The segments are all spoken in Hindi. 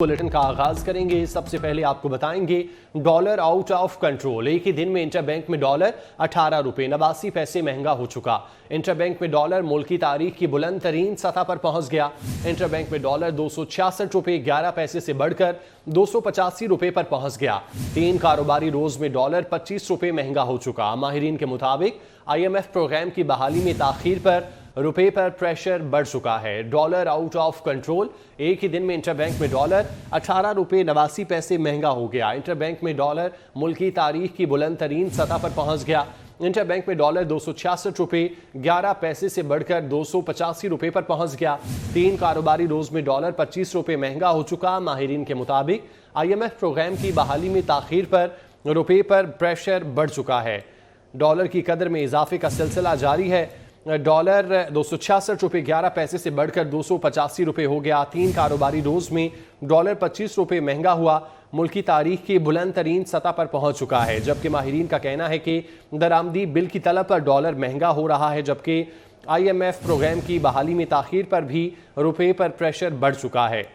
बुलेटिन का आगाज करेंगे। सबसे पहले आपको बताएंगे डॉलर आउट ऑफ कंट्रोल। एक ही दिन में इंटरबैंक में डॉलर 18 रुपए 89 पैसे महंगा हो चुका। इंटरबैंक में डॉलर मुल्क की तारीख की बुलंद तरीन सतह पर पहुंच गया। इंटरबैंक में डॉलर 266 रुपए 11 पैसे से बढ़कर 285 रुपए पर पहुंच गया। 3 कारोबारी रोज में डॉलर 25 रुपए महंगा हो चुका। माहिरीन के मुताबिक IMF प्रोग्राम की बहाली में ताखीर पर रुपए पर प्रेशर बढ़ चुका है। Dollar out of control. एक ही दिन में इंटरबैंक में डॉलर 18 रुपए 89 पैसे महंगा हो गया। इंटरबैंक में डॉलर मुल्क की तारीख की बुलंद तरीन सतह पर पहुंच गया। इंटरबैंक में डॉलर 266 रुपए 11 पैसे से बढ़कर 285 रुपए पर पहुंच गया। 3 कारोबारी रोज में डॉलर 25 रुपए महंगा हो चुका। माहिरीन के मुताबिक IMF प्रोग्राम की बहाली में ताखीर पर रुपए पर प्रेशर बढ़ चुका है। डॉलर की कदर में इजाफे का सिलसिला जारी है। डॉलर 266 रुपए 11 पैसे से बढ़कर 285 रुपए हो गया। 3 कारोबारी रोज में डॉलर 25 रुपए महंगा हुआ। मुल्क की तारीख की बुलंद तरीन सतह पर पहुंच चुका है। जबकि माहिरीन का कहना है कि दरामदी बिल की तलब पर डॉलर महंगा हो रहा है। जबकि IMF प्रोग्राम की बहाली में ताखीर पर भी रुपए पर प्रेशर बढ़ चुका है।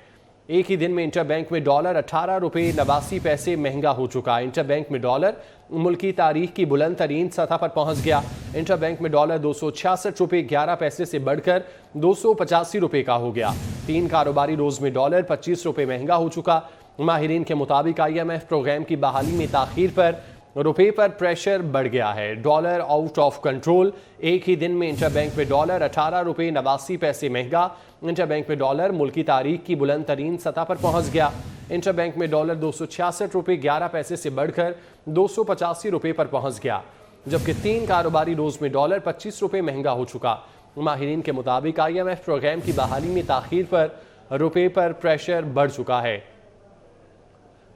एक ही दिन में इंटरबैंक में डॉलर 18 रुपए 89 पैसे महंगा हो चुका। इंटरबैंक में डॉलर मुल्क की तारीख की बुलंद तरीन सतह पर पहुंच गया। इंटरबैंक में डॉलर 266 रुपए 11 पैसे से बढ़कर 285 रुपए का हो गया। 3 कारोबारी रोज में डॉलर 25 रुपए महंगा हो चुका। माहिरीन के मुताबिक IMF प्रोग्राम की बहाली में ताखीर पर रुपए पर प्रेशर बढ़ गया है। Dollar out of control. एक ही दिन में इंटरबैंक में डॉलर 18 रुपए 89 पैसे महंगा। इंटरबैंक में डॉलर मुल्क की तारीख की बुलंद तरीन सतह पर पहुंच गया। इंटरबैंक में डॉलर 266 रुपए 11 पैसे से बढ़कर 285 रुपए पर पहुंच गया। जबकि 3 कारोबारी रोज में डॉलर 25 रुपए महंगा हो चुका। माहिरीन के मुताबिक IMF प्रोग्राम की बहाली में ताखीर पर रुपए पर प्रेशर बढ़ चुका है।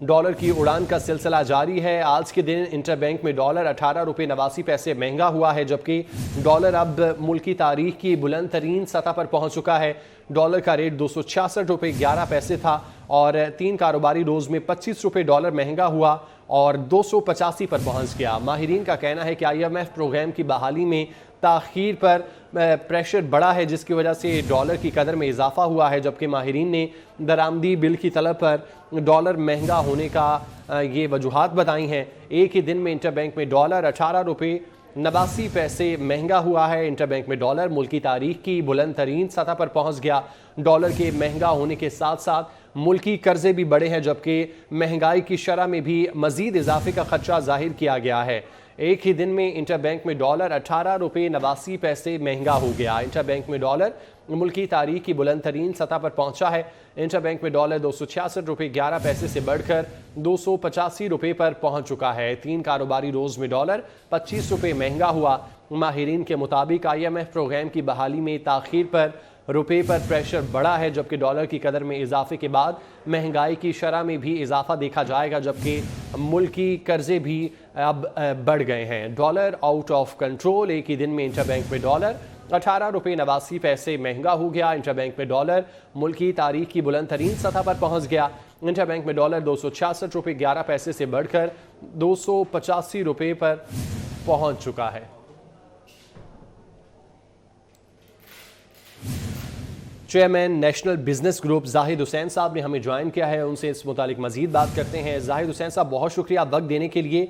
डॉलर की उड़ान का सिलसिला जारी है। आज के दिन इंटरबैंक में डॉलर 18 रुपए 89 पैसे महंगा हुआ है। जबकि डॉलर अब मुल्क की तारीख की बुलंद तरीन सतह पर पहुंच चुका है। डॉलर का रेट 266 रुपए 11 पैसे था और 3 कारोबारी रोज में 25 रुपए डॉलर महंगा हुआ और 285 पर पहुंच गया। माहिरीन का कहना है कि IMF प्रोग्राम की बहाली में ताखीर पर प्रेशर बढ़ा है, जिसकी वजह से डॉलर की कदर में इजाफा हुआ है। जबकि माहिरीन ने दरामदी बिल की तलब पर डॉलर महंगा होने का ये वजूहात बताई हैं। एक ही दिन में इंटरबैंक में डॉलर 18 रुपए 89 पैसे महंगा हुआ है। इंटरबैंक में डॉलर मुल्क की तारीख की बुलंद तरीन सतह पर पहुंच गया। डॉलर के महंगा होने के साथ साथ मुल्की कर्जे भी बढ़े हैं। जबकि महंगाई की शरह में भी मजीद इजाफे का खदशा जाहिर किया गया है। एक ही दिन में इंटरबैंक में डॉलर 18 रुपए 89 पैसे महंगा हो गया। इंटरबैंक में डॉलर मुल्क की तारीख की बुलंद तरीन सतह पर पहुंचा है। इंटरबैंक में डॉलर 266 रुपए 11 पैसे से बढ़कर 285 रुपए पर पहुंच चुका है। 3 कारोबारी रोज में डॉलर 25 रुपए महंगा हुआ। माहिरीन के मुताबिक IMF प्रोग्राम की बहाली में ताखीर पर रुपए पर प्रेशर बढ़ा है। जबकि डॉलर की कदर में इजाफे के बाद महंगाई की शरह में भी इजाफा देखा जाएगा। जबकि मुल्की कर्जे भी अब बढ़ गए हैं। Dollar out of control. एक ही दिन में इंटरबैंक में डॉलर 18 रुपए 89 पैसे महंगा हो गया। इंटरबैंक में डॉलर मुल्क की तारीख की बुलंद तरीन सतह पर पहुंच गया। इंटरबैंक में डॉलर 266 रुपए 11 पैसे से बढ़कर 285 रुपए पर पहुंच चुका है। Chairman national business group Zahid Hussain साहब ने हमें ज्वाइन किया है। उनसे इस मुतालिक मजीद बात करते हैं। जाहिद हुसैन साहब, बहुत शुक्रिया वक्त देने के लिए।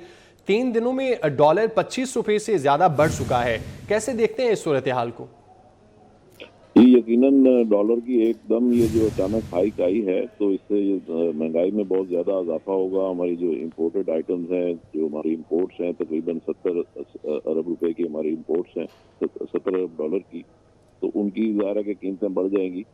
3 दिनों में डॉलर 25 रुपए से ज्यादा बढ़ चुका है, कैसे देखते हैं इस सूरत हाल को? यकीनन डॉलर की एकदम ये जो अचानक हाइक आई है, तो इससे महंगाई में बहुत ज्यादा इजाफा होगा। हमारी जो इम्पोर्टेड आइटम्स हैं, जो हमारी इम्पोर्ट्स हैं, तकरीबन 70 अरब रुपए की हमारी इम्पोर्ट्स हैं, 70 अरब डॉलर की, तो उनकी ज़ाहिर की कीमतें बढ़ जाएंगी।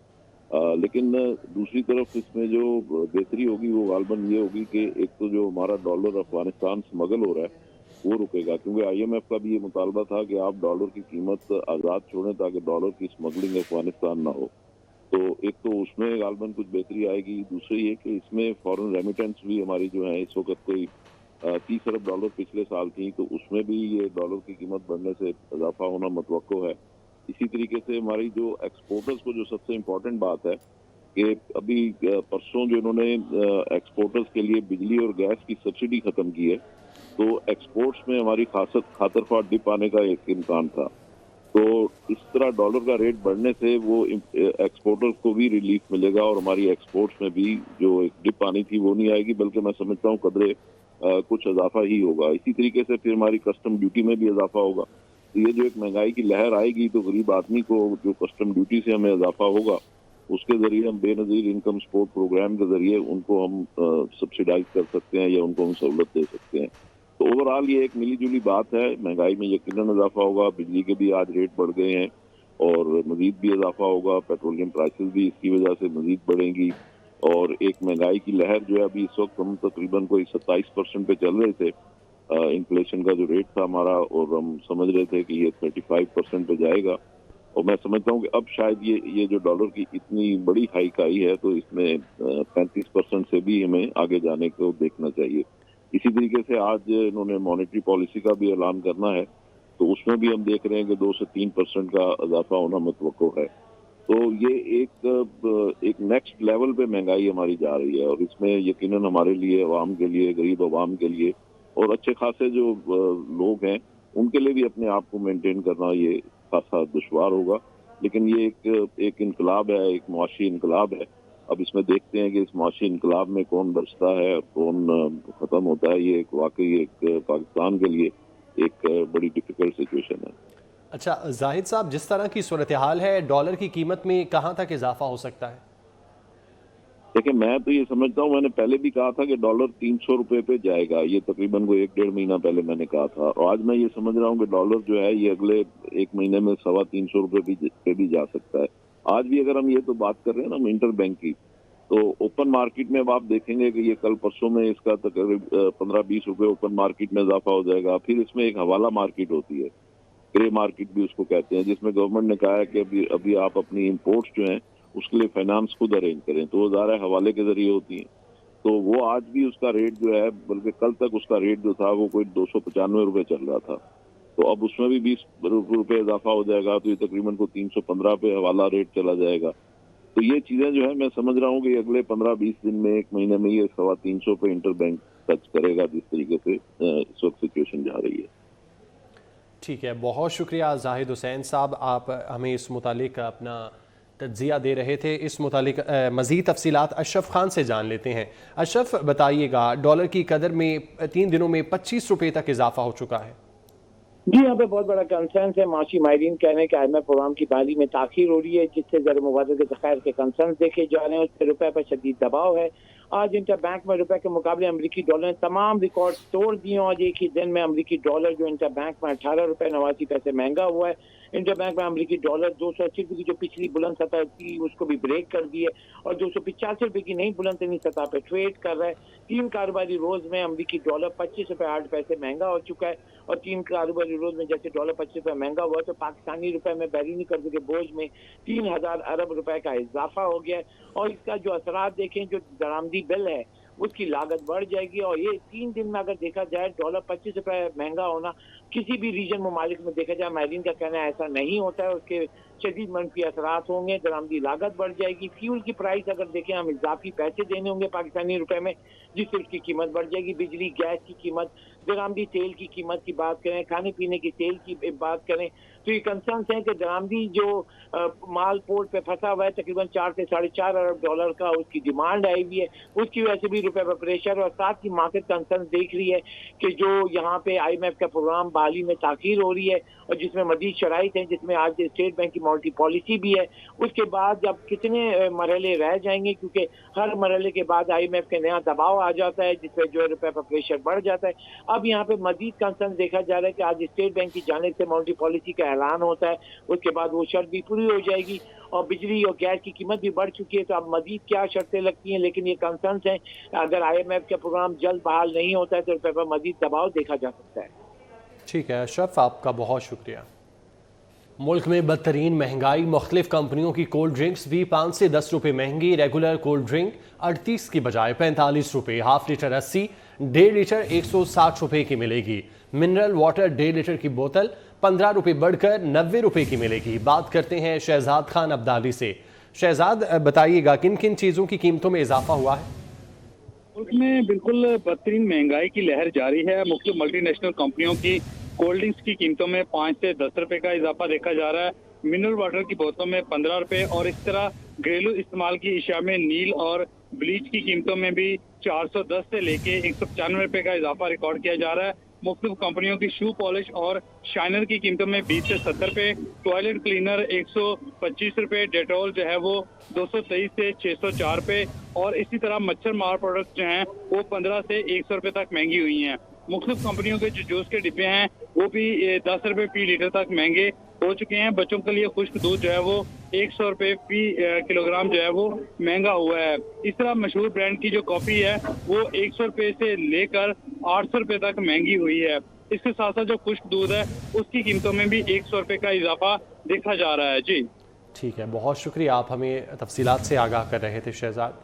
लेकिन दूसरी तरफ इसमें जो बेहतरी होगी वो गालबन ये होगी कि एक तो जो हमारा डॉलर अफगानिस्तान स्मगल हो रहा है वो रुकेगा, क्योंकि IMF का भी ये मुतालबा था कि आप डॉलर की कीमत आज़ाद छोड़ें ताकि डॉलर की स्मगलिंग अफगानिस्तान ना हो। तो एक तो उसमें गालबन कुछ बेहतरी आएगी। दूसरी ये कि इसमें फॉरेन रेमिटेंस भी हमारी जो है इस वक्त कोई 30 अरब डॉलर पिछले साल थी, तो उसमें भी ये डॉलर की कीमत बढ़ने से इजाफा होना मुतवक्को है। इसी तरीके से हमारी जो एक्सपोर्टर्स को जो सबसे इम्पोर्टेंट बात है कि अभी परसों जो इन्होंने एक्सपोर्टर्स के लिए बिजली और गैस की सब्सिडी खत्म की है, तो एक्सपोर्ट्स में हमारी खातरख्वाह डिप आने का एक इम्कान था। तो इस तरह डॉलर का रेट बढ़ने से वो एक्सपोर्टर्स को भी रिलीफ मिलेगा और हमारी एक्सपोर्ट्स में भी जो एक डिप आनी थी वो नहीं आएगी, बल्कि मैं समझता हूँ कदरे कुछ इजाफा ही होगा। इसी तरीके से फिर हमारी कस्टम ड्यूटी में भी इजाफा होगा। तो ये जो एक महंगाई की लहर आएगी तो गरीब आदमी को जो कस्टम ड्यूटी से हमें इजाफा होगा उसके जरिए हम बेनजीर इनकम सपोर्ट प्रोग्राम के जरिए उनको हम सब्सिडाइज कर सकते हैं या उनको हम सहूलत दे सकते हैं। तो ओवरऑल ये एक मिली जुली बात है। महंगाई में यकीनन इजाफा होगा, बिजली के भी आज रेट बढ़ गए हैं और मजीद भी इजाफा होगा, पेट्रोलियम प्राइसेस भी इसकी वजह से मजीद बढ़ेंगी और एक महंगाई की लहर जो है अभी इस वक्त हम तकरीबन कोई 27% पे चल रहे थे इन्फ्लेशन का जो रेट था हमारा, और हम समझ रहे थे कि ये 35% पे जाएगा। और मैं समझता हूँ कि अब शायद ये जो डॉलर की इतनी बड़ी हाइक आई है तो इसमें 35% से भी हमें आगे जाने को देखना चाहिए। इसी तरीके से आज इन्होंने मॉनेटरी पॉलिसी का भी ऐलान करना है, तो उसमें भी हम देख रहे हैं कि 2 से 3% का इजाफा होना मुतवक्को है। तो ये एक नेक्स्ट लेवल पे महंगाई हमारी जा रही है और इसमें यकीनन हमारे लिए, अवाम के लिए, गरीब अवाम के लिए और अच्छे खासे जो लोग हैं उनके लिए भी अपने आप को मेंटेन करना ये खासा दुश्वार होगा। लेकिन ये एक इनकलाब है, एक मुआशी इनकलाब है। अब इसमें देखते हैं कि इस मुआशी इनकलाब में कौन बचता है और कौन खत्म होता है। ये वाकई एक पाकिस्तान के लिए एक बड़ी डिफिकल्ट सिचुएशन है। अच्छा जाहिद साहब, जिस तरह की सूरत हाल है, डॉलर की कीमत में कहाँ तक इजाफा हो सकता है? देखिए, मैं तो ये समझता हूँ, मैंने पहले भी कहा था कि डॉलर 300 रुपए पे जाएगा। ये तकरीबन को 1-1.5 महीना पहले मैंने कहा था और आज मैं ये समझ रहा हूँ कि डॉलर जो है ये अगले 1 महीने में 325 रुपए पे भी जा सकता है। आज भी अगर हम ये तो बात कर रहे हैं ना हम इंटर बैंक की, तो ओपन मार्केट में अब आप देखेंगे कि ये कल परसों में इसका तकरीबन 15-20 रुपए ओपन मार्केट में इजाफा हो जाएगा। फिर इसमें एक हवाला मार्केट होती है, ग्रे मार्केट भी उसको कहते हैं, जिसमें गवर्नमेंट ने कहा है कि अभी आप अपनी इम्पोर्ट्स जो हैं उसके लिए फाइनेंस खुद अरेंज करें, तो वो ज़ाहिर हवाले के जरिए होती हैं। तो वो आज भी उसका रेट जो है, बल्कि कल तक उसका रेट जो था वो कोई 295 रुपए चल रहा था, तो अब उसमें भी 20 रुपए इजाफा हो जाएगा, तो ये तकरीबन को 315 पे हवाला रेट चला जाएगा। तो ये चीज़ें जो है मैं समझ रहा हूँ कि अगले 15-20 दिन में, 1 महीने में ये 325 पे इंटर बैंक टच करेगा, जिस तरीके से इस वक्त सिचुएशन जा रही है। ठीक है, बहुत शुक्रिया जाहिद हुसैन साहब, आप हमें इस मुतालिक अपना तज्जिया दे रहे थे। इस मुतालिक मज़ीद तफसीलात अशरफ खान से जान लेते हैं। अशरफ बताइएगा, डॉलर की कदर में 3 दिनों में 25 रुपये तक इजाफा हो चुका है। जी, यहाँ पे बहुत बड़ा कंसर्न है। माशी माहिरीन कह रहे हैं कि IMF प्रोग्राम की बहाली में ताखीर हो रही है, जिससे ज़र मुबादले के ज़खायर के कंसर्न देखे जा रहे हैं। उससे रुपए पर शदीद दबाव है। आज इंटर बैंक में रुपए के मुकाबले अमरीकी डॉलर ने तमाम रिकॉर्ड तोड़ दिए। आज एक ही दिन में अमरीकी डॉलर जो इंटर बैंक में 18 रुपए 89 पैसे महंगा हुआ है। इंटर बैंक में अमरीकी डॉलर 280 रुपए की जो पिछली बुलंद सतह थी उसको भी ब्रेक कर दिए और 285 रुपए की नई बुलंद तरीन सतह पे ट्रेड कर रहा है। 3 कारोबारी रोज में अमरीकी डॉलर 25 रुपए 8 पैसे महंगा हो चुका है और 3 कारोबारी रोज में जैसे डॉलर 25 रुपए महंगा हुआ तो पाकिस्तानी रुपए में बैरूनी कर्ज के बोझ में 3000 अरब रुपए का इजाफा हो गया है। और इसका जो असरात देखें, जो दरामदी बिल है उसकी लागत बढ़ जाएगी और ये 3 दिन में अगर देखा जाए डॉलर 25 रुपए महंगा होना किसी भी रीजन ममालिक में देखा जाए, माहिरीन का कहना है ऐसा नहीं होता है। उसके शदीद मनफी असरात होंगे, दरामदी लागत बढ़ जाएगी। फ्यूल की प्राइस अगर देखें, हम इजाफी पैसे देने होंगे पाकिस्तानी रुपए में, जिससे उसकी कीमत बढ़ जाएगी। बिजली, गैस की कीमत, दरामदी तेल की कीमत की बात करें, खाने पीने की तेल की बात करें, तो ये कंसर्न है कि दरामदी जो माल पोर्ट पे फंसा हुआ है तकरीबन 4 से 4.5 अरब डॉलर का उसकी डिमांड आई हुई है, उसकी वजह से भी रुपए पर प्रेशर। और साथ ही मार्केट कंसर्न देख रही है कि जो यहाँ पे IMF का प्रोग्राम बहाली में ताखीर हो रही है और जिसमें मजीद शराइत हैं, जिसमें आज स्टेट बैंक की मॉनेटरी पॉलिसी भी है, उसके बाद अब कितने मरहले रह जाएंगे, क्योंकि हर मरहले के बाद IMF का नया दबाव आ जाता है जिसपे जो रुपए पर प्रेशर बढ़ जाता है। अब यहाँ पे मजीद कंसर्न देखा जा रहा है कि आज स्टेट बैंक की जानिब से मॉनेटरी पॉलिसी का ऐलान होता है, उसके बाद वो शर्त भी पूरी हो जाएगी और बिजली और गैस की कीमत भी बढ़ चुकी है, तो अब मजीद क्या शर्तें लगती हैं। लेकिन ये कंसर्न है, अगर IMF का प्रोग्राम जल्द बहाल नहीं होता है तो रुपए पर मजीद दबाव देखा जा सकता है। ठीक है अशरफ, आपका बहुत शुक्रिया। मुल्क में बदतरीन महंगाई, मुख्तलिफ कंपनियों की कोल्ड ड्रिंक्स भी 5 से 10 रुपये महंगी। रेगुलर कोल्ड ड्रिंक 38 की बजाय 45 रुपये, हाफ लीटर 80, 1.5 लीटर 160 रुपये की मिलेगी। मिनरल वाटर 1.5 लीटर की बोतल 15 रुपये बढ़कर 90 रुपये की मिलेगी। बात करते हैं शहजाद खान अब्दाली से। शहजाद बताइएगा, किन किन चीज़ों की कीमतों में इजाफा हुआ है? मुल्क में बिल्कुल बदतरीन महंगाई की लहर जारी है। मुख्तलिफ मल्टीनेशनल कंपनियों की कोल्ड ड्रिंक्स की कीमतों में 5 से 10 रुपए का इजाफा देखा जा रहा है। मिनरल वाटर की बोतलों में 15 रुपए और इस तरह घरेलू इस्तेमाल की अशिया में नील और ब्लीच की कीमतों में भी 410 से लेके 195 रुपए का इजाफा रिकॉर्ड किया जा रहा है। मुख्तलिफ कंपनियों की शू पॉलिश और शाइनर की कीमतों में 20 से 70 रुपए, टॉयलेट क्लीनर 125 रुपए, डेटॉल जो है वो 223 से 604 रुपए और इसी तरह मच्छर मार प्रोडक्ट जो हैं वो 15 से 100 रुपए तक महंगी हुई हैं। मुख्तलिफ कंपनियों के जो जूस के डिब्बे हैं वो भी 10 रुपए फी लीटर तक महंगे हो चुके हैं। बच्चों के लिए खुश्क दूध जो है वो 100 रुपए फी किलोग्राम जो है वो महंगा हुआ है। इस तरह मशहूर ब्रांड की जो कॉफी है वो 100 रुपए से लेकर 800 रुपए तक महंगी हुई है। इसके साथ साथ जो खुश्क दूध है उसकी कीमतों में भी 100 रुपए का इजाफा देखा जा रहा है। जी ठीक है, बहुत शुक्रिया, आप हमें तफसीलात से आगाह कर रहे थे शहजाद।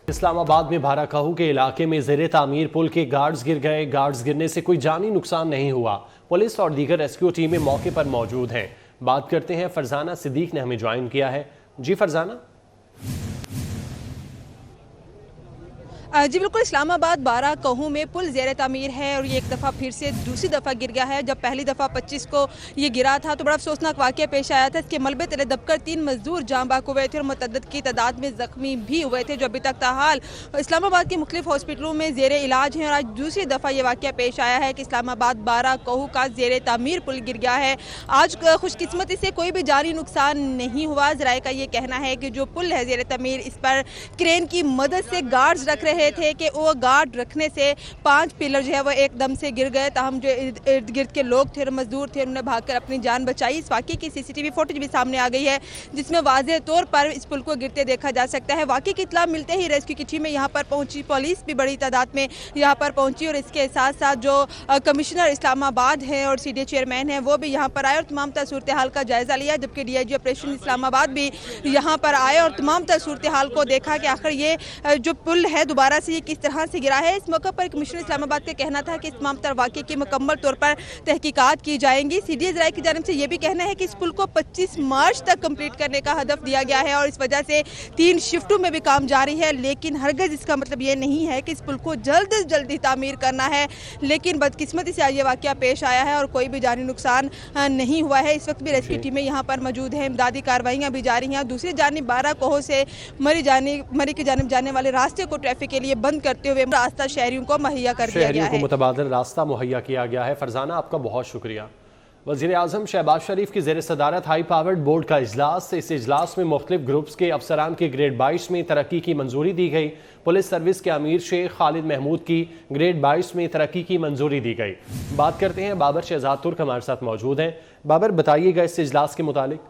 इस्लामाबाद में भाराकाहू के इलाके में ज़ेरे तामीर पुल के गार्ड्स गिर गए। गार्ड्स गिरने से कोई जानी नुकसान नहीं हुआ। पुलिस और दीगर रेस्क्यू टीमें मौके पर मौजूद हैं। बात करते हैं, फरजाना सिद्दीक ने हमें ज्वाइन किया है। जी फरजाना। जी बिल्कुल, इस्लामाबाद बाराकाहू में पुल ज़ेरे तामीर है और ये एक दफ़ा फिर से दूसरी दफ़ा गिर गया है। जब पहली दफ़ा 25 को ये गिरा था तो बड़ा अफसोसनाक वाक़या पेश आया था। इसके मलबे तले दबकर 3 मजदूर जाँ बाक हुए थे और मुतअद्दिद की तादाद में ज़ख्मी भी हुए थे, जो अभी तक ताहाल इस्लामाबाद के मुख्तलिफ हॉस्पिटलों में ज़ेरे इलाज हैं। और आज दूसरी दफ़ा ये वाक़या पेश आया है कि इस्लामाबाद बाराकाहू का ज़ेरे तामीर पुल गिर गया है। आज खुशकिस्मती से कोई भी जानी नुकसान नहीं हुआ। ज़राए का ये कहना है कि जो पुल है ज़ेरे तामीर, इस पर क्रेन की मदद से गार्ड्स रख रहे थे कि वो गार्ड रखने से 5 पिलर जो है वो एकदम से गिर गए। ताहम जो इर्द गिर्द के लोग थे और मजदूर थे उन्होंने भागकर अपनी जान बचाई। इस वाक़े की सीसीटीवी फुटेज भी सामने आ गई है जिसमें वाज़ेह तौर पर इस पुल को गिरते देखा जा सकता है। वाक़े की इत्तला मिलते ही रेस्क्यू की टीमें यहाँ पर पहुंची, पुलिस भी बड़ी तादाद में यहाँ पर पहुंची और इसके साथ साथ जो कमिश्नर इस्लामाबाद हैं और CDA चेयरमैन हैं वो भी यहाँ पर आए और तमाम तर सूरत हाल का जायज़ा लिया। जबकि DIG ऑपरेशन इस्लामाबाद भी यहाँ पर आए और तमाम तर सूरत हाल को देखा कि आखिर ये जो पुल है दोबारा से किस तरह से गिरा है। इस मौके पर कमिश्नर इस्लामाबाद का कहना था कि इस तमाम तर वाक़े की मुकम्मल तौर पर तहकीकात की जाएंगी। CDA ज़राए की जानिब से ये भी कहना है कि इस पुल को 25 मार्च तक कंप्लीट करने का हदफ दिया गया है और इस वजह से 3 शिफ्टों में भी काम जारी है। लेकिन हरगिज़ इसका मतलब ये नहीं है कि इस पुल को जल्द से जल्द ही तामीर करना है। लेकिन बदकिस्मती से आज ये वाक़या पेश आया है और कोई भी जानी नुकसान नहीं हुआ है। इस वक्त भी रेस्क्यू टीमें यहाँ पर मौजूद हैं, इमदादी कार्रवाइयाँ भी जारी हैं। दूसरी जानिब बाराकाहू से मरी की जानिब जाने वाले रास्ते को ट्रैफिक के लिए बंद करते हुए रास्ता शहरियों को मुहैया कर दिया गया है। को मुतबादिल रास्ता मुहैया किया गया है। फरजाना, आपका बहुत शुक्रिया। वज़ीर आज़म शहबाज शरीफ की ज़ेर सदारत हाई पावर्ड बोर्ड का इजलास। इस इजलास में मुख्तलिफ ग्रुप्स के अफसरान के ग्रेड 22 में तरक्की की मंजूरी दी गई। पुलिस सर्विस के अमीर शेख खालिद महमूद की ग्रेड 22 में तरक्की की मंजूरी दी गई। बात करते हैं, बाबर शहजाद तुर्क हमारे साथ मौजूद हैं। बाबर, बताइएगा इस इजलास के मुतालिक।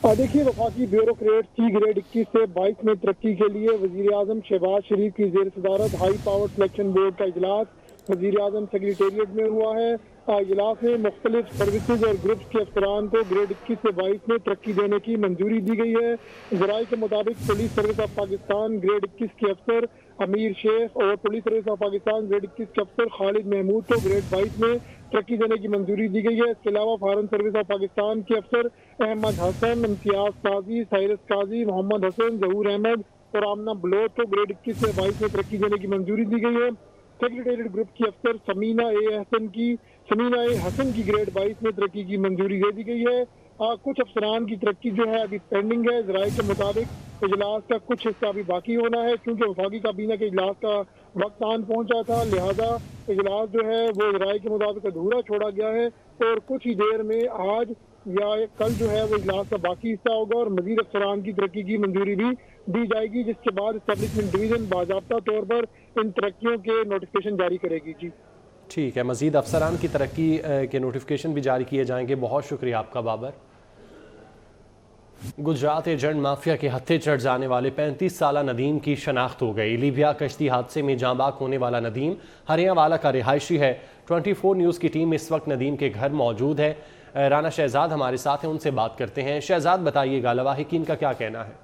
देखिए, वफाकी ब्यूरोक्रेट की ग्रेड 21 से 22 में तरक्की के लिए वज़ीर आज़म शहबाज शरीफ की ज़ेर सदारत हाई पावर सिलेक्शन बोर्ड का इजलास वज़ीर आज़म सेक्रेटेरिएट में हुआ है। इजलास में मुख्तलिफ सर्विसेज और ग्रुप्स के अफसरान को ग्रेड 21 से 22 में तरक्की देने की मंजूरी दी गई है। ज़राए के मुताबिक police service of Pakistan grade 21 के अफसर अमीर शेख और police service of Pakistan grade 21 के अफसर खालिद महमूद को ग्रेड 22 में तरक्की देने की मंजूरी दी गई है। इसके अलावा फॉरेन सर्विस ऑफ पाकिस्तान के अफसर अहमद हसन, इम्तियाज काजी, साइरस काजी, मोहम्मद हसन, जहूर अहमद और आमना बलोच को ग्रेड 21 से 22 में तरक्की देने की मंजूरी दी गई है। सेक्रेटेरिएट ग्रुप की अफसर समीना ए हसन की ग्रेड 22 में तरक्की की मंजूरी दे दी गई है। कुछ अफसरान की तरक्की जो है अभी पेंडिंग है। ज़राए के मुताबिक इजलास का कुछ हिस्सा अभी बाकी होना है क्योंकि वफाकी काबीना के इजलास का वक्त आन पहुंचा था, लिहाजा इजलास जो है वो ज़राए के मुताबिक अधूरा छोड़ा गया है और कुछ ही देर में आज या कल जो है वो इजलास का बाकी हिस्सा होगा और मजीद अफसरान की तरक्की की मंजूरी भी दी जाएगी, जिसके बाद एस्टेब्लिशमेंट डिवीजन बाज़ाब्ता तौर पर इन तरक्कियों के नोटिफिकेशन जारी करेगी। जी ठीक है, मजीद अफसरान की तरक्की के नोटिफिकेशन भी जारी किए जाएंगे। बहुत शुक्रिया आपका बाबर। गुजरात एजेंट माफिया के हत्थे चढ़ जाने वाले 35 साला नदीम की शनाख्त हो गई। लीबिया कश्ती हादसे में जांबाक होने वाला नदीम हरियावाला का रिहायशी है। 24 न्यूज़ की टीम इस वक्त नदीम के घर मौजूद है। राना शहजाद हमारे साथ हैं, उनसे बात करते हैं। शहजाद, बताइएगा लवाहिकीन का क्या कहना है?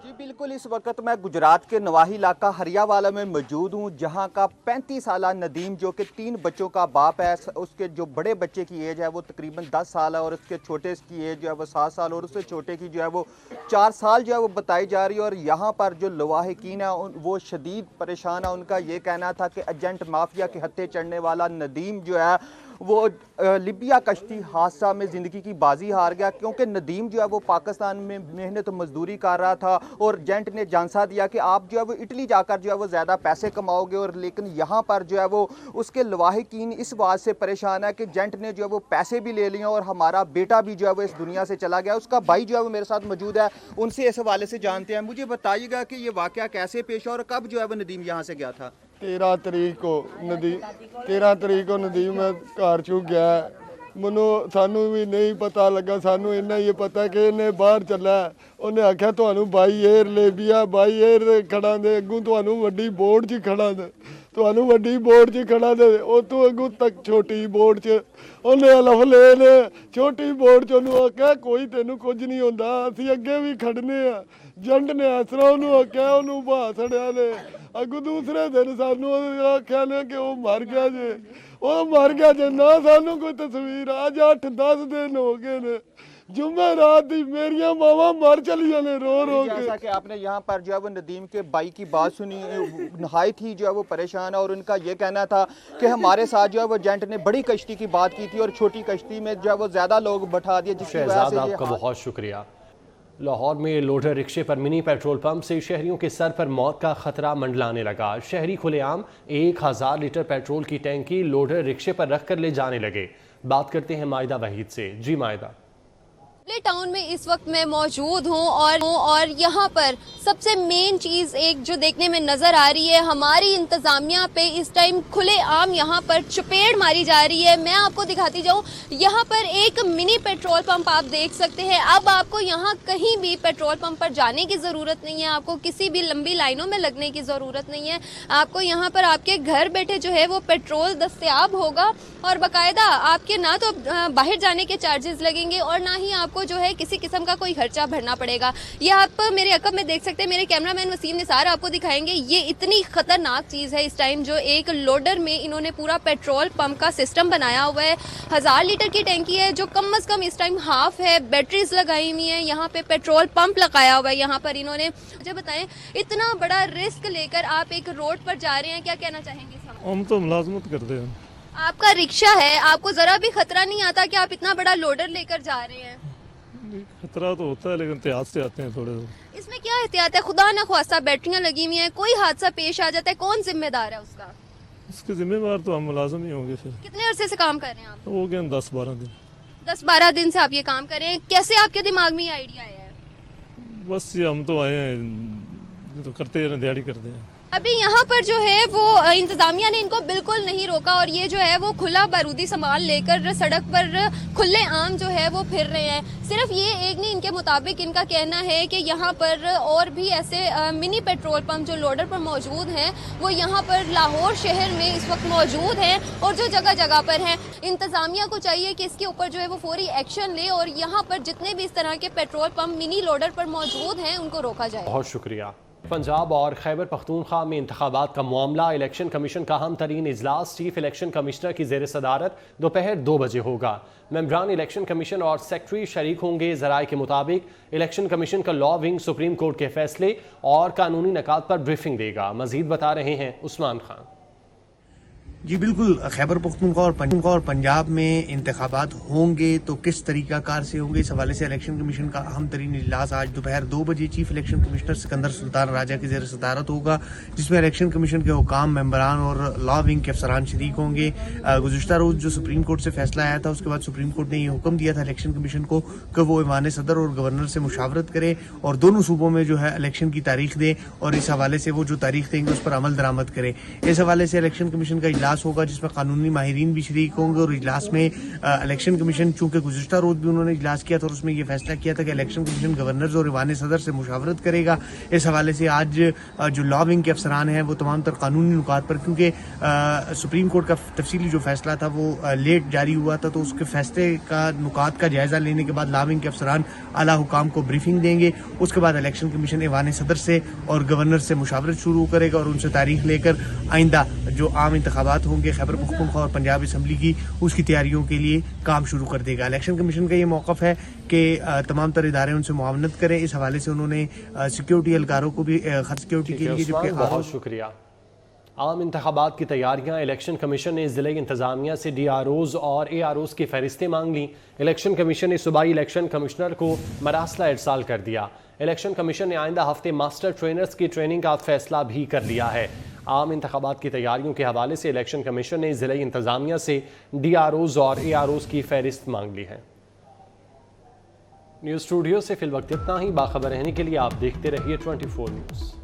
जी बिल्कुल, इस वक्त मैं गुजरात के नवाही इलाका हरियावाला में मौजूद हूँ, जहाँ का 35 साला नदीम जो कि 3 बच्चों का बाप है, उसके जो बड़े बच्चे की एज है वो तकरीबन 10 साल है और उसके छोटे की एज जो है वो 7 साल और उससे छोटे की जो है वो 4 साल जो है वो बताई जा रही है। और यहाँ पर जो लवाहिकीन है वो शदीद परेशान है। उनका ये कहना था कि एजेंट माफिया के हत्थे चढ़ने वाला नदीम जो है वो लिबिया कश्ती हादसा में ज़िंदगी की बाजी हार गया, क्योंकि नदीम जो है वो पाकिस्तान में मेहनत मजदूरी कर रहा था और एजेंट ने झांसा दिया कि आप जो है वो इटली जाकर जो है वो ज़्यादा पैसे कमाओगे, और लेकिन यहाँ पर जो है वो उसके लवाहिकीन इस बात से परेशान है कि एजेंट ने जो है वो पैसे भी ले लिए और हमारा बेटा भी जो है वो इस दुनिया से चला गया। उसका भाई जो है वो मेरे साथ मौजूद है, उनसे इस हवाले से जानते हैं। मुझे बताइएगा कि ये वाक़या कैसे पेश और कब जो है वो नदीम यहाँ से गया था? 13 तरीक को नदीम घर चू गया। मनु सानू भी नहीं पता लगा, सानू इन्ना ही पता कि इन्हें बाहर चला। उन्हें आख्या तुहानू बाई एयर लेबिया बाई एयर खड़ा दे, अगू तुहानू वड्डी बोर्ड च खड़ा दे, तुहानू वड्डी बोर्ड च खड़ा दे, ओ तू अगू तक छोटी बोर्ड च। उन्हें हलफ ले ने छोटी बोर्ड च उन्होंने आख्या कोई तेनू कुछ नहीं होंदा, असीं अगे भी खड़ने आ। जंड ने आसरा उन्होंने आख्या, उन्होंने बहा छड़िया ने। अगू दूसरे दिन सानू आख्या ने कि वो मर गया जे, वो मर गया जे ना सानू कोई तस्वीर। अज 8-10 दिन हो गए ने, जुम्मे रात दी मेरिया मावा मर चलिया ने रो रो के। जैसा कि आपने यहाँ पर जो है वो नदीम के भाई की बात सुनी, नहायत ही जो है वो परेशान है और उनका ये कहना था कि हमारे साथ जो है वो एजेंट ने बड़ी कश्ती की बात की थी और छोटी कश्ती में जो है वो ज्यादा लोग बैठा दिए, जिसकी वजह से आपका बहुत शुक्रिया। लाहौर में लोडर रिक्शे पर मिनी पेट्रोल पंप से शहरियों के सर पर मौत का खतरा मंडलाने लगा। शहरी खुलेआम 1000 लीटर पेट्रोल की टैंकी लोडर रिक्शे पर रखकर ले जाने लगे। बात करते हैं मायदा वहीद से। जी मायदा। टाउन में इस वक्त मैं मौजूद हूँ और यहाँ पर सबसे मेन चीज एक जो देखने में नजर आ रही है, हमारी इंतजामिया पे इस टाइम खुले आम यहाँ पर चपेट मारी जा रही है। मैं आपको दिखाती जाऊँ, यहाँ पर एक मिनी पेट्रोल पंप आप देख सकते हैं। अब आपको यहाँ कहीं भी पेट्रोल पंप पर जाने की जरूरत नहीं है, आपको किसी भी लंबी लाइनों में लगने की जरूरत नहीं है। आपको यहाँ पर आपके घर बैठे जो है वो पेट्रोल दस्तयाब होगा और बाकायदा आपके ना तो बाहर जाने के चार्जेस लगेंगे और ना ही आपको जो है किसी किस्म का कोई खर्चा भरना पड़ेगा। ये आप मेरे अकब में देख सकते हैं, मेरे कैमरामैन वसीम निसार आपको दिखाएंगे। ये इतनी खतरनाक चीज है इस टाइम जो एक लोडर में इन्होंने पूरा पेट्रोल पंप का सिस्टम बनाया हुआ है। 1000 लीटर की टैंकी है जो कम से कम इस टाइम हाफ है। बैटरीज लगाई हुई है, यहाँ पे पेट्रोल पंप लगाया हुआ है। यहाँ पर इन्होंने, मुझे बताएं, इतना बड़ा रिस्क लेकर आप एक रोड पर जा रहे हैं, क्या कहना चाहेंगे? हम तो मुलाजमत करते हैं। आपका रिक्शा है, आपको जरा भी खतरा नहीं आता कि आप इतना बड़ा लोडर लेकर जा रहे हैं? खतरा तो होता है लेकिन एहतियात से आते हैं थोड़े। इसमें क्या एहतियात है? खुदा ना ख्वास्ता बैटरियां लगी हुई हैं, कोई हादसा पेश आ जाता है, कौन जिम्मेदार है उसका? इसके जिम्मेदार तो हम मुलाजिम ही होंगे। फिर कितने अरसे से काम कर रहे हैं आप? हो गए 10-12 दिन। 10-12 दिन से आप ये काम कर रहे हैं। कैसे आपके दिमाग में ये आइडिया आया है? बस ये हम तो आए हैं, तो करते हैं, दिहाड़ी करते हैं। अभी यहाँ पर जो है वो इंतजामिया ने इनको बिल्कुल नहीं रोका और ये जो है वो खुला बारूदी सामान लेकर सड़क पर खुले आम जो है वो फिर रहे हैं। सिर्फ ये एक नहीं, इनके मुताबिक इनका कहना है कि यहाँ पर और भी ऐसे मिनी पेट्रोल पंप जो लोडर पर मौजूद हैं वो यहाँ पर लाहौर शहर में इस वक्त मौजूद हैं और जो जगह जगह पर हैं। इंतजामिया को चाहिए कि इसके ऊपर जो है वो फौरी एक्शन ले और यहाँ पर जितने भी इस तरह के पेट्रोल पंप मिनी लोडर पर मौजूद हैं उनको रोका जाए। बहुत शुक्रिया। पंजाब और खैबर पख्तूनख्वा में इंतखाबात का मामला, इलेक्शन कमीशन का अहम तरीन इजलास चीफ इलेक्शन कमिश्नर की जेर सदारत दोपहर 2 बजे होगा। मेंबरान इलेक्शन कमीशन और सेक्रेटरी शरीक होंगे। जराये के मुताबिक इलेक्शन कमीशन का लॉ विंग सुप्रीम कोर्ट के फैसले और कानूनी निकात पर ब्रीफिंग देगा। मजीद बता रहे हैं उस्मान खान। जी बिल्कुल, खैबर पख्तूनख्वा और पंजाब में इंतखाबात होंगे तो किस तरीकाकार से होंगे, इस हवाले से इलेक्शन कमीशन का अहम तरीन इजलास आज दोपहर 2 बजे chief election commissioner Sikandar Sultan Raja की जेर सदारत होगा, जिसमें इलेक्शन कमीशन के हुकाम, मेंबरान और लॉ विंग के अफसरान शरीक होंगे। गुज़िश्ता रोज जो सुप्रीम कोर्ट से फैसला आया था उसके बाद सुप्रीम कोर्ट ने ये हुक्म दिया था इलेक्शन कमीशन को कि वो ईवान सदर और गवर्नर से मुशावरत करे और दोनों सूबों में जो है इलेक्शन की तारीख दे और इस हवाले से वो जो तारीख देंगे उस पर अमल दरामद करे। इस हवाले से इलेक्शन कमीशन का इजलास होगा जिसमें कानूनी माहिरीन भी शरीक होंगे और इजलास में इलेक्शन कमीशन, चूंकि गुज़िश्ता रोज भी उन्होंने इजलास किया था और उसमें यह फैसला किया था कि इलेक्शन कमीशन गवर्नर और ईवान सदर से मुशावरत करेगा। इस हवाले से आज जो लॉ विंग के अफसरान हैं वो तमाम तर कानूनी नुकात पर, क्योंकि सुप्रीम कोर्ट का तफसीली जो फैसला था वो लेट जारी हुआ था, तो उसके फैसले का नुकात का जायजा लेने के बाद लॉ विंग के अफसरान आला हुकाम को ब्रीफिंग देंगे। उसके बाद इलेक्शन कमीशन ईवान सदर से और गवर्नर से मुशावरत शुरू करेगा और उनसे तारीख लेकर आइंदा जो आम इंतखाबात होंगे खैबर पख्तूनख्वा और पंजाब असम्बली की, उसकी तैयारियों के लिए काम शुरू कर देगा। इलेक्शन कमीशन का ये मौक़िफ़ है कि तमाम तर इदारे उनसे मुआवनत करें। इस हवाले से उन्होंने सिक्योरिटी एहलकारों को भी सिक्योरिटी के लिए, बहुत शुक्रिया। आम इंतखाबात की तैयारियां। इलेक्शन कमीशन ने ज़िले इंतजामिया से DROs और AROs की फहरिस्तें मांग ली। इलेक्शन कमीशन ने सूबाई इलेक्शन कमिश्नर को मरासला इरसाल कर दिया। इलेक्शन कमीशन ने आइंदा हफ्ते मास्टर ट्रेनर्स की ट्रेनिंग का फैसला भी कर लिया है। आम इंतखाबात की तैयारियों के हवाले से इलेक्शन कमीशन ने ज़िले इंतजामिया से DROs और AROs की फहरिस्त मांग ली है। न्यूज़ स्टूडियो से फिल वक्त इतना ही। बाखबर रहने के लिए आप देखते रहिए 24 न्यूज़।